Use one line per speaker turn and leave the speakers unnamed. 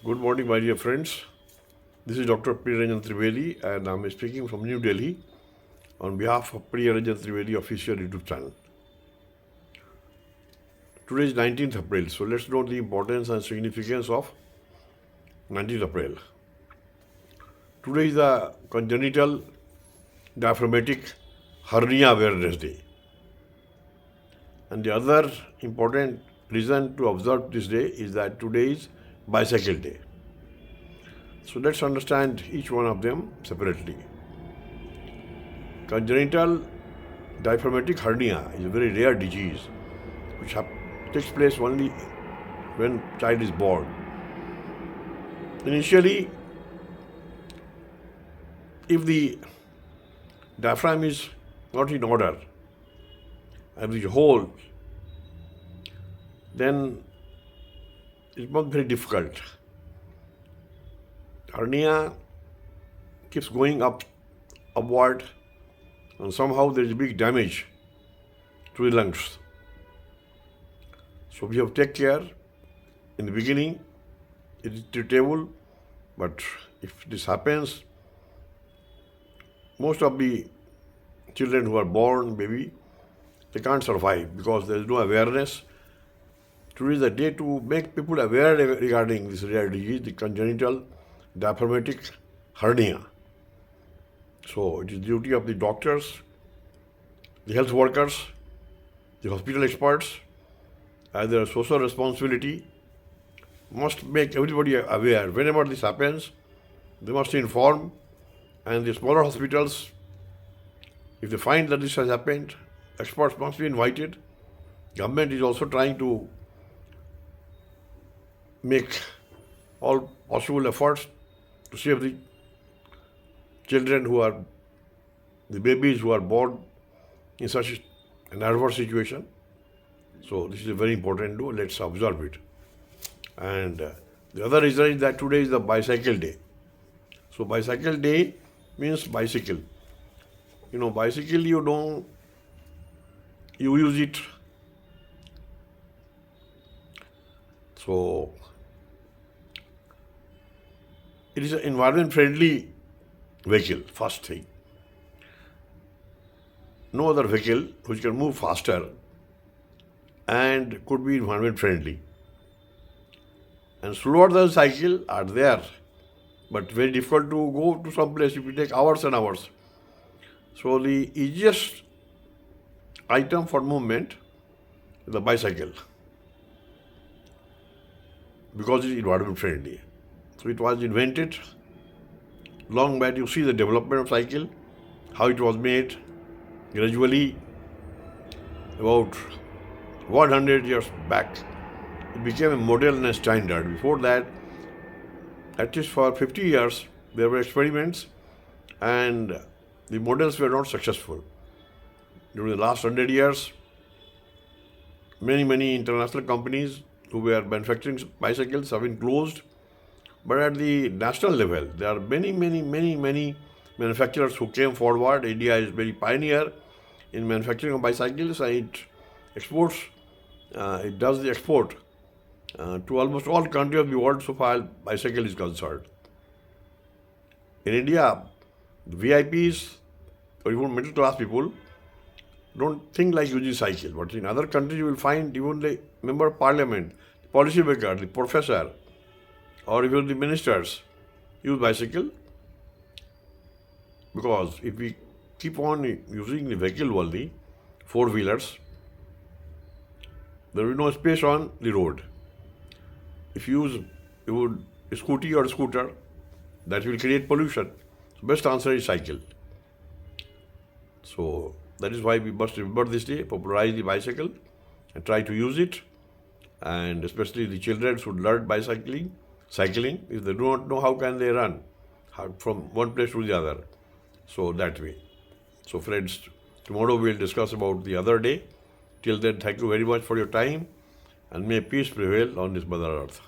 Good morning, my dear friends. This is Dr. Priyaranjan Trivedi, and I'm speaking from New Delhi on behalf of Priyaranjan Trivedi official YouTube channel. Today is 19th April, so let's note the importance and significance of 19th April. Today is the Congenital Diaphragmatic Hernia Awareness Day. And the other important reason to observe this day is that today is Bicycle Day. So let's understand each one of them separately. Congenital diaphragmatic hernia is a very rare disease which takes place only when child is born. Initially, if the diaphragm is not in order and is whole, then it becomes very difficult. Hernia keeps going upward, and somehow there is big damage to the lungs. So we have to take care. In the beginning, it is treatable, but if this happens, most of the children who are born, baby, they can't survive because there is no awareness. Today is the day to make people aware regarding this rare disease, the congenital diaphragmatic hernia. So it is duty of the doctors, the health workers, the hospital experts, as their social responsibility, must make everybody aware. Whenever this happens, they must inform, and the smaller hospitals, if they find that this has happened, experts must be invited. Government is also trying to make all possible efforts to save the children the babies who are born in such an adverse situation. So this is a very important do. Let's observe it. And the other reason is that today is the Bicycle Day. So Bicycle Day means bicycle. Bicycle, you use it. So it is an environment-friendly vehicle, first thing. No other vehicle which can move faster and could be environment-friendly. And slower than cycle are there, but very difficult to go to some place. It will take hours and hours. So the easiest item for movement is the bicycle because it is environment-friendly. So it was invented long back. You see the development of cycle, how it was made gradually about 100 years back. It became a model and a standard. Before that, at least for 50 years, there were experiments and the models were not successful. During the last 100 years, many international companies who were manufacturing bicycles have been closed. But at the national level, there are many manufacturers who came forward. India is very pioneer in manufacturing of bicycles, and it exports. It does the export to almost all countries of the world so far bicycle is concerned. In India, the VIPs or even middle class people don't think like using cycle. But in other countries, you will find even the member of parliament, the policy maker, the professor, or even the ministers use bicycle, because if we keep on using the vehicle only, four-wheelers, there will be no space on the road. If you use a scooty or a scooter, that will create pollution. So best answer is cycle. So that is why we must remember this day, popularize the bicycle and try to use it. And especially the children should learn cycling. If they do not know, how can they run from one place to the other? So that way. So friends, tomorrow we will discuss about the other day. Till then, thank you very much for your time, and may peace prevail on this Mother Earth.